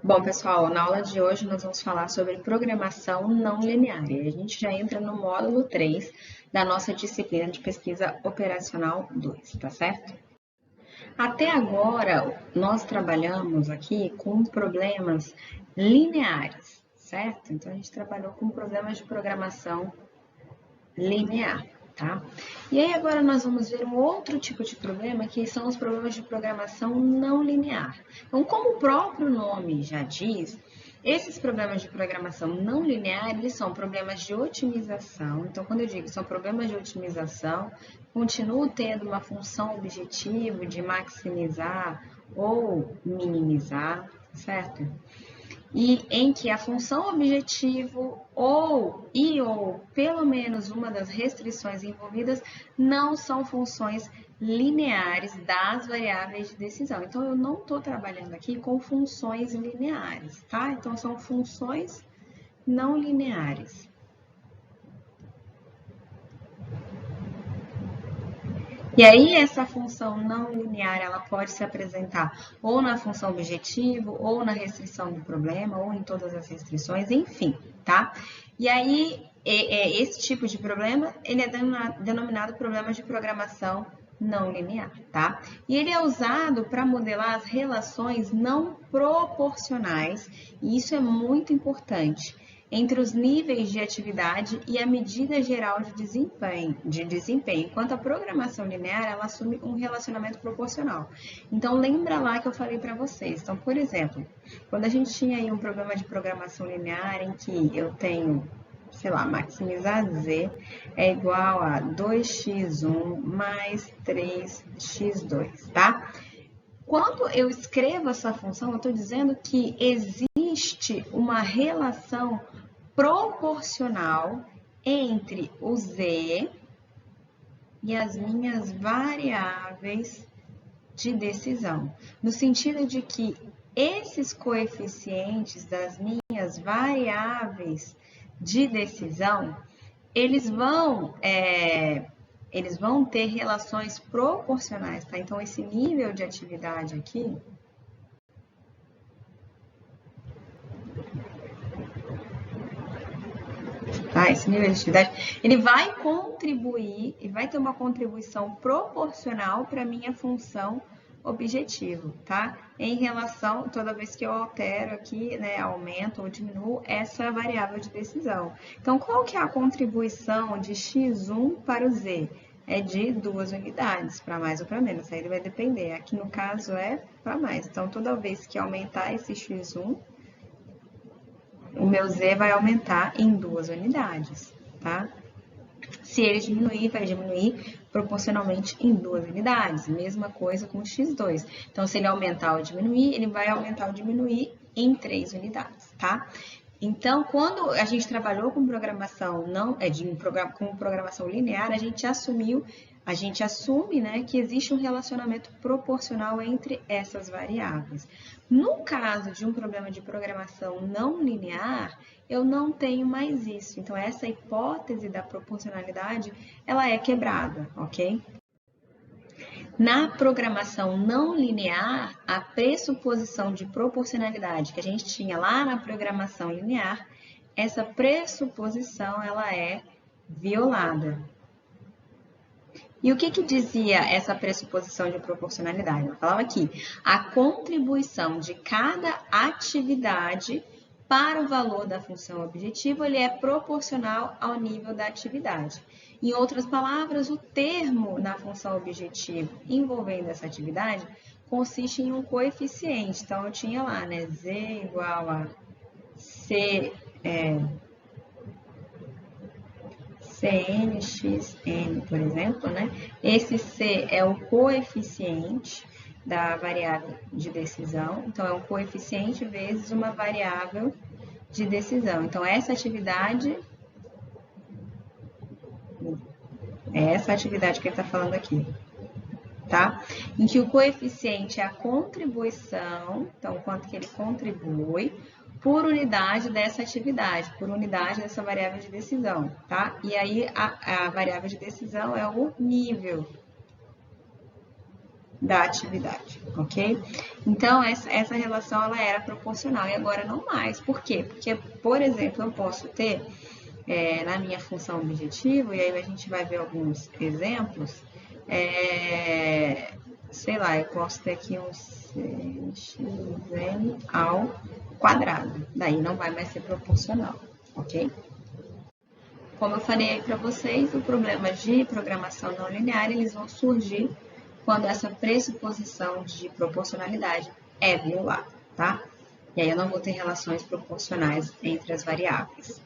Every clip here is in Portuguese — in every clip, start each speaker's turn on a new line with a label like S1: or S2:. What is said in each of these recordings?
S1: Bom, pessoal, na aula de hoje nós vamos falar sobre programação não linear. E a gente já entra no módulo 3 da nossa disciplina de pesquisa operacional 2, tá certo? Até agora, nós trabalhamos aqui com problemas lineares, certo? Então, a gente trabalhou com problemas de programação linear, tá? E aí agora nós vamos ver um outro tipo de problema, que são os problemas de programação não linear. Então, como o próprio nome já diz, esses problemas de programação não linear, eles são problemas de otimização. Então, quando eu digo são problemas de otimização, continuo tendo uma função objetivo de maximizar ou minimizar, certo? E em que a função objetivo ou pelo menos uma das restrições envolvidas não são funções lineares das variáveis de decisão. Então, eu não estou trabalhando aqui com funções lineares, tá? Então, são funções não lineares. E aí, essa função não linear, ela pode se apresentar ou na função objetivo, ou na restrição do problema, ou em todas as restrições, enfim, tá? E aí, esse tipo de problema, ele é denominado problema de programação não linear, tá? E ele é usado para modelar as relações não proporcionais, e isso é muito importante, entre os níveis de atividade e a medida geral de desempenho, enquanto a programação linear, ela assume um relacionamento proporcional. Então, lembra lá que eu falei para vocês. Então, por exemplo, quando a gente tinha aí um problema de programação linear em que eu tenho, sei lá, maximizar z é igual a 2x1 mais 3x2, tá? Quando eu escrevo essa função, eu estou dizendo que existe uma relação proporcional entre o z e as minhas variáveis de decisão, no sentido de que esses coeficientes das minhas variáveis de decisão, eles vão ter relações proporcionais, tá? Então, esse nível de atividade aqui, tá? Esse nível de atividade, ele vai contribuir, ele vai ter uma contribuição proporcional para a minha função objetivo, tá? Em relação, toda vez que eu altero aqui, né, aumento ou diminuo essa variável de decisão. Então, qual que é a contribuição de x1 para o z? É de 2 unidades, para mais ou para menos, aí ele vai depender. Aqui no caso é para mais. Então, toda vez que aumentar esse x1, o meu z vai aumentar em 2 unidades, tá? Se ele diminuir, vai diminuir proporcionalmente em 2 unidades. Mesma coisa com o x2. Então, se ele aumentar ou diminuir, ele vai aumentar ou diminuir em 3 unidades, tá? Então, quando a gente trabalhou com programação com programação linear, a gente assume, né, que existe um relacionamento proporcional entre essas variáveis. No caso de um problema de programação não linear, eu não tenho mais isso. Então, essa hipótese da proporcionalidade, ela é quebrada, ok? Na programação não linear, a pressuposição de proporcionalidade que a gente tinha lá na programação linear, essa pressuposição ela é violada. E o que dizia essa pressuposição de proporcionalidade? Eu falava aqui, a contribuição de cada atividade para o valor da função objetivo, ele é proporcional ao nível da atividade. Em outras palavras, o termo na função objetivo envolvendo essa atividade consiste em um coeficiente. Então, eu tinha lá, né, z igual a CNXN, por exemplo, né? Esse C é o coeficiente da variável de decisão. Então, é um coeficiente vezes uma variável de decisão. Então, essa atividade que ele está falando aqui, tá? Em que o coeficiente é a contribuição, então, quanto que ele contribui por unidade dessa atividade, por unidade dessa variável de decisão, tá? E aí, a variável de decisão é o nível da atividade, ok? Então, essa relação ela era proporcional e agora não mais. Por quê? Porque, por exemplo, eu posso ter na minha função objetivo, e aí a gente vai ver alguns exemplos, sei lá, eu posso ter aqui um xn ao quadrado, daí não vai mais ser proporcional, ok? Como eu falei para vocês, os problemas de programação não linear, eles vão surgir quando essa pressuposição de proporcionalidade é violada, tá? E aí eu não vou ter relações proporcionais entre as variáveis.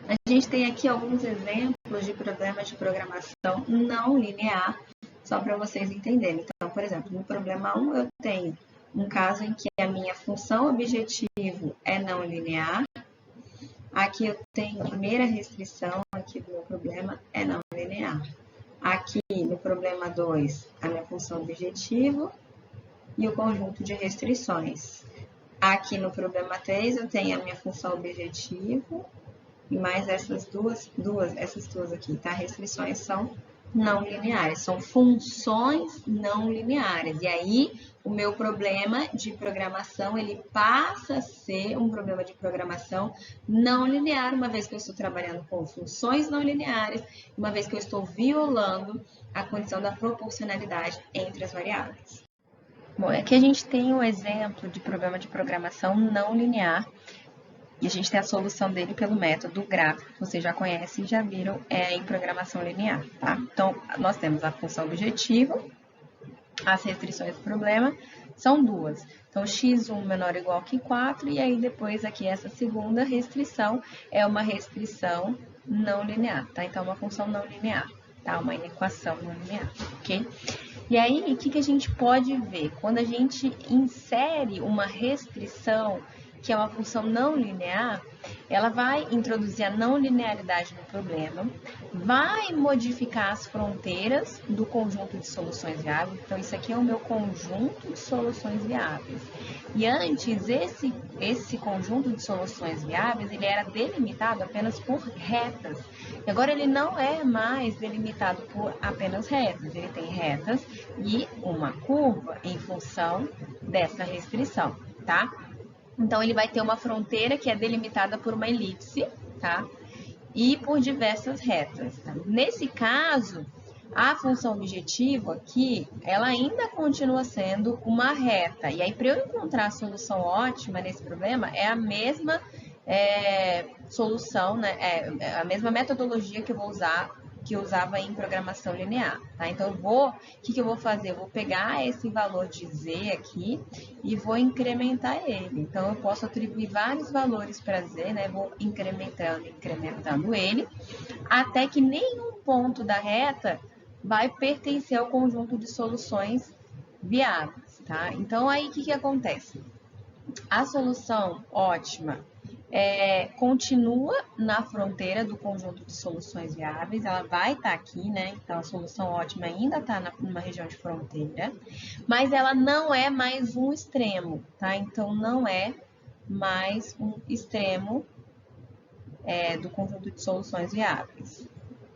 S1: A gente tem aqui alguns exemplos de problemas de programação não linear, só para vocês entenderem. Então, por exemplo, no problema 1 eu tenho um caso em que a minha função objetivo é não linear. Aqui eu tenho a primeira restrição aqui do meu problema é não linear. Aqui no problema 2, a minha função objetivo e o conjunto de restrições. Aqui no problema 3, eu tenho a minha função objetivo e mais essas duas aqui, tá? Restrições são não lineares, são funções não lineares. E aí, o meu problema de programação, ele passa a ser um problema de programação não linear, uma vez que eu estou trabalhando com funções não lineares, uma vez que eu estou violando a condição da proporcionalidade entre as variáveis. Bom, aqui a gente tem um exemplo de problema de programação não linear, e a gente tem a solução dele pelo método gráfico, que vocês já conhecem e já viram em programação linear, tá? Então, nós temos a função objetivo, as restrições do problema são duas. Então, x1 menor ou igual que 4, e aí depois aqui essa segunda restrição é uma restrição não linear, tá? Então, uma função não linear, tá? Uma equação não linear, ok? E aí, o que a gente pode ver? Quando a gente insere uma restrição, que é uma função não linear, ela vai introduzir a não linearidade no problema, vai modificar as fronteiras do conjunto de soluções viáveis. Então, isso aqui é o meu conjunto de soluções viáveis. E antes, esse conjunto de soluções viáveis, ele era delimitado apenas por retas. E agora ele não é mais delimitado por apenas retas. Ele tem retas e uma curva em função dessa restrição, tá? Então, ele vai ter uma fronteira que é delimitada por uma elipse, tá? E por diversas retas. Tá? Nesse caso, a função objetivo aqui, ela ainda continua sendo uma reta. E aí, para eu encontrar a solução ótima nesse problema, é a mesma solução, né? É a mesma metodologia que eu vou usar, que eu usava em programação linear, tá? Então, o que eu vou fazer? Eu vou pegar esse valor de z aqui e vou incrementar ele. Então, eu posso atribuir vários valores para z, né? Vou incrementando ele, até que nenhum ponto da reta vai pertencer ao conjunto de soluções viáveis, tá? Então, aí, o que acontece? A solução ótima continua na fronteira do conjunto de soluções viáveis, ela vai estar aqui, né? Então, a solução ótima ainda está numa região de fronteira, mas ela não é mais um extremo, tá? Então, não é mais um extremo do conjunto de soluções viáveis.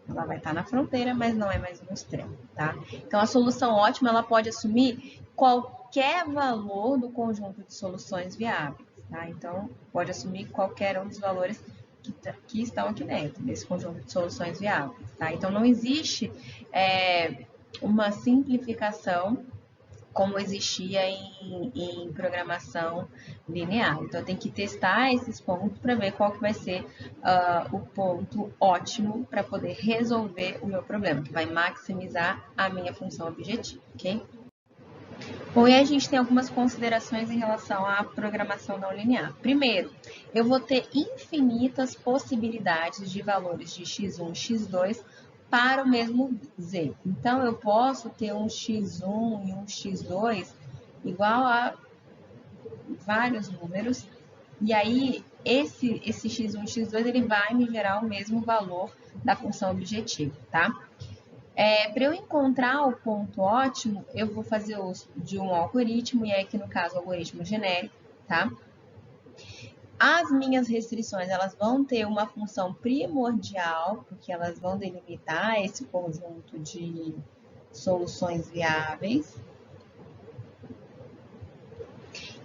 S1: Ela vai estar na fronteira, mas não é mais um extremo, tá? Então, a solução ótima, ela pode assumir qualquer valor do conjunto de soluções viáveis. Tá? Então, pode assumir qualquer um dos valores que estão aqui dentro, desse conjunto de soluções viáveis. Tá? Então, não existe uma simplificação como existia em programação linear. Então, eu tenho que testar esses pontos para ver qual que vai ser o ponto ótimo para poder resolver o meu problema, que vai maximizar a minha função objetiva, ok? Bom, e aí a gente tem algumas considerações em relação à programação não linear. Primeiro, eu vou ter infinitas possibilidades de valores de x1 e x2 para o mesmo z. Então, eu posso ter um x1 e um x2 igual a vários números, e aí esse x1 e x2 ele vai me gerar o mesmo valor da função objetivo, tá? Para eu encontrar o ponto ótimo, eu vou fazer uso de um algoritmo, e aqui no caso, o algoritmo genérico, tá? As minhas restrições, elas vão ter uma função primordial, porque elas vão delimitar esse conjunto de soluções viáveis.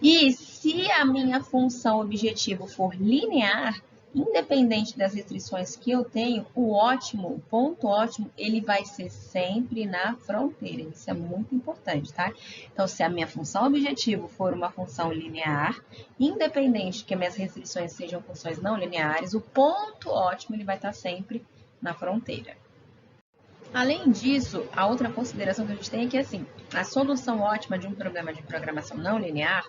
S1: E se a minha função objetivo for linear, independente das restrições que eu tenho, o ponto ótimo, ele vai ser sempre na fronteira. Isso é muito importante, tá? Então, se a minha função objetivo for uma função linear, independente que minhas restrições sejam funções não lineares, o ponto ótimo ele vai estar sempre na fronteira. Além disso, a outra consideração que a gente tem é que, assim, a solução ótima de um problema de programação não linear,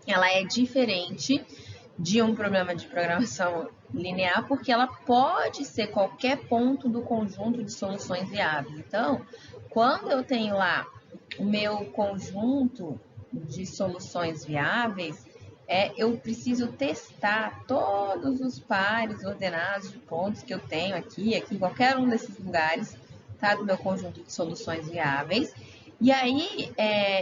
S1: ela é diferente de um problema de programação linear, porque ela pode ser qualquer ponto do conjunto de soluções viáveis. Então, quando eu tenho lá o meu conjunto de soluções viáveis, eu preciso testar todos os pares ordenados de pontos que eu tenho aqui, em qualquer um desses lugares, tá, do meu conjunto de soluções viáveis. E aí,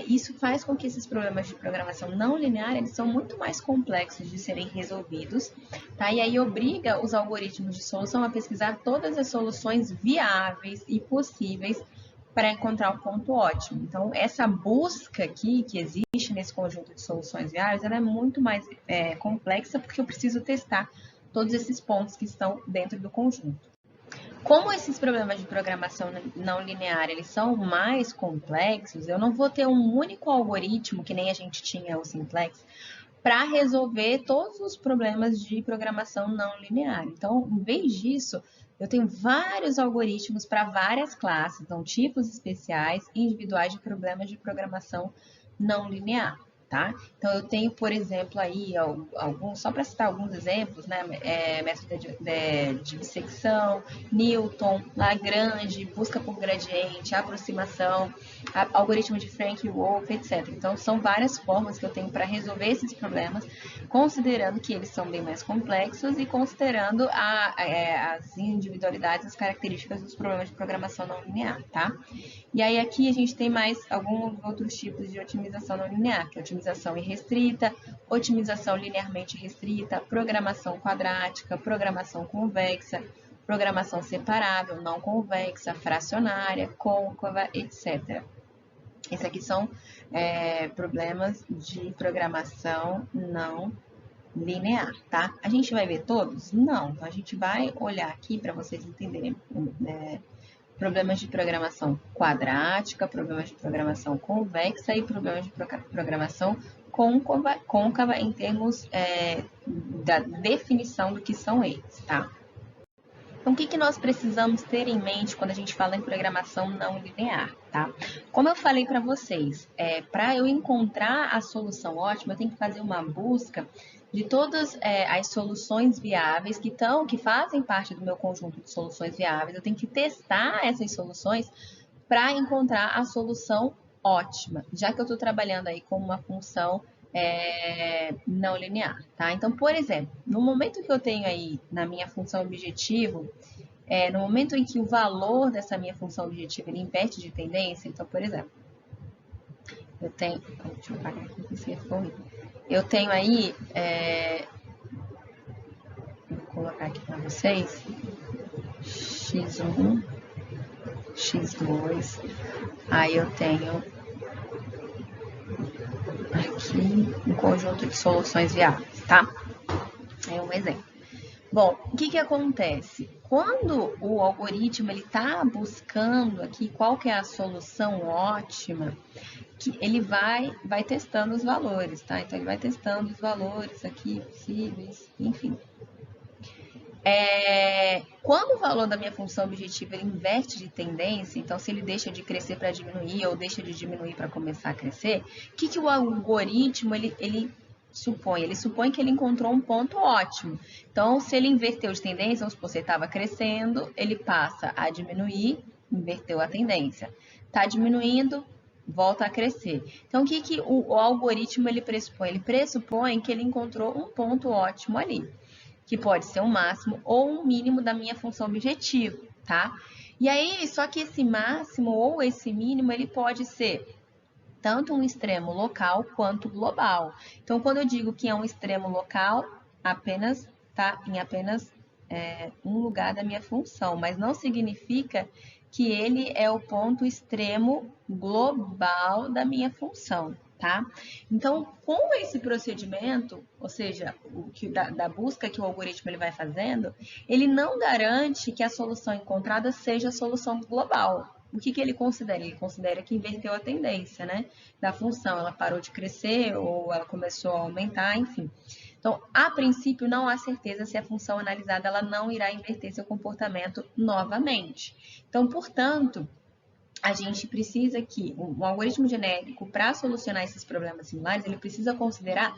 S1: isso faz com que esses problemas de programação não linear, eles são muito mais complexos de serem resolvidos, tá? E aí obriga os algoritmos de solução a pesquisar todas as soluções viáveis e possíveis para encontrar o ponto ótimo. Então, essa busca aqui que existe nesse conjunto de soluções viáveis, ela é muito mais complexa, porque eu preciso testar todos esses pontos que estão dentro do conjunto. Como esses problemas de programação não linear, eles são mais complexos, eu não vou ter um único algoritmo, que nem a gente tinha o simplex, para resolver todos os problemas de programação não linear. Então, em vez disso, eu tenho vários algoritmos para várias classes, então tipos especiais e individuais de problemas de programação não linear. Tá? Então, eu tenho, por exemplo, aí, só para citar alguns exemplos, né? Método de dissecção, Newton, Lagrange, busca por gradiente, aproximação, algoritmo de Frank e Wolf, etc. Então, são várias formas que eu tenho para resolver esses problemas, considerando que eles são bem mais complexos e considerando as individualidades, as características dos problemas de programação não linear, tá? E aí, aqui a gente tem mais alguns outros tipos de otimização não linear, que é otimização irrestrita, otimização linearmente restrita, programação quadrática, programação convexa, programação separável, não convexa, fracionária, côncava, etc. Esses aqui são problemas de programação não linear, tá? A gente vai ver todos? Não. Então, a gente vai olhar aqui para vocês entenderem problemas de programação quadrática, problemas de programação convexa e problemas de programação côncava em termos da definição do que são eles, tá? Então, o que nós precisamos ter em mente quando a gente fala em programação não linear, tá? Como eu falei para vocês, para eu encontrar a solução ótima, eu tenho que fazer uma busca de todas as soluções viáveis que fazem parte do meu conjunto de soluções viáveis. Eu tenho que testar essas soluções para encontrar a solução ótima, já que eu estou trabalhando aí com uma função não linear, tá? Então, por exemplo, no momento que eu tenho aí na minha função objetivo, no momento em que o valor dessa minha função objetiva ele inverte de tendência, então, por exemplo, eu tenho... Deixa eu apagar aqui, que você foi. Eu tenho aí... vou colocar aqui para vocês. X1, X2. Aí eu tenho aqui um conjunto de soluções viáveis, tá? É um exemplo. Bom, o que acontece? Quando o algoritmo está buscando aqui qual que é a solução ótima, que ele vai testando os valores, tá? Então, ele vai testando os valores aqui possíveis, enfim. Quando o valor da minha função objetiva ele inverte de tendência, então se ele deixa de crescer para diminuir ou deixa de diminuir para começar a crescer, o que o algoritmo ele supõe? Ele supõe que ele encontrou um ponto ótimo. Então, se ele inverteu de tendência, vamos supor, você estava crescendo, ele passa a diminuir, inverteu a tendência. Está diminuindo, volta a crescer. Então, o que o algoritmo ele pressupõe? Ele pressupõe que ele encontrou um ponto ótimo ali, que pode ser um máximo ou um mínimo da minha função objetivo, tá? E aí, só que esse máximo ou esse mínimo, ele pode ser tanto um extremo local quanto global. Então, quando eu digo que é um extremo local, apenas tá em apenas um lugar da minha função, mas não significa que ele é o ponto extremo global da minha função, tá? Então, com esse procedimento, ou seja, da busca que o algoritmo ele vai fazendo, ele não garante que a solução encontrada seja a solução global. O que ele considera? Ele considera que inverteu a tendência, né, da função. Ela parou de crescer ou ela começou a aumentar, enfim. Então, a princípio, não há certeza se a função analisada ela não irá inverter seu comportamento novamente. Então, portanto, a gente precisa que um algoritmo genérico, para solucionar esses problemas similares, ele precisa considerar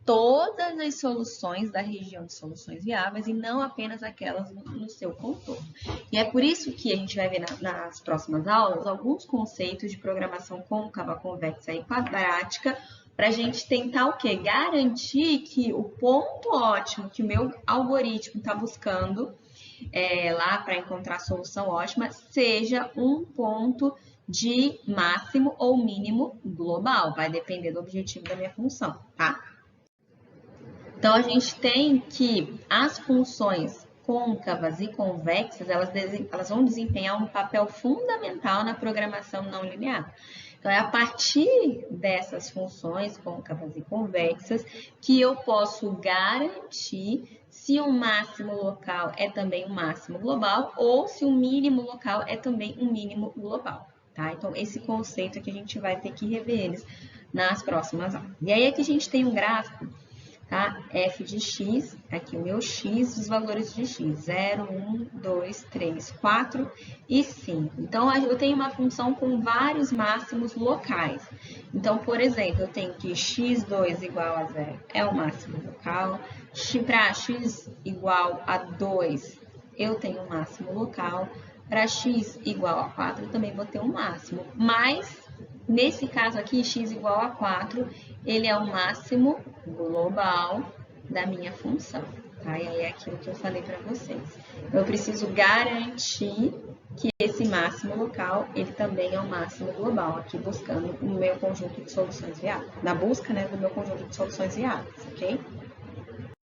S1: todas as soluções da região de soluções viáveis e não apenas aquelas no seu contorno. E é por isso que a gente vai ver nas próximas aulas alguns conceitos de programação côncava, convexa e quadrática, para a gente tentar o quê? Garantir que o ponto ótimo que o meu algoritmo está buscando lá para encontrar a solução ótima seja um ponto de máximo ou mínimo global. Vai depender do objetivo da minha função, tá? Então, a gente tem que as funções côncavas e convexas, elas vão desempenhar um papel fundamental na programação não linear. Então, é a partir dessas funções côncavas e convexas que eu posso garantir se um máximo local é também um máximo global ou se um mínimo local é também um mínimo global, tá? Então, esse conceito aqui a gente vai ter que rever eles nas próximas aulas. E aí aqui a gente tem um gráfico, tá? F de x, aqui o meu x, os valores de x, 0, 1, 2, 3, 4 e 5. Então, eu tenho uma função com vários máximos locais. Então, por exemplo, eu tenho que x2 igual a 0 é o máximo local. Para x igual a 2, eu tenho um máximo local. Para x igual a 4, eu também vou ter um máximo. Mas, nesse caso aqui, x igual a 4, ele é o máximo global da minha função, tá? E aí é aquilo que eu falei para vocês. Eu preciso garantir que esse máximo local, ele também é o máximo global, aqui buscando o meu conjunto de soluções viáveis. Na busca, né, do meu conjunto de soluções viáveis, ok?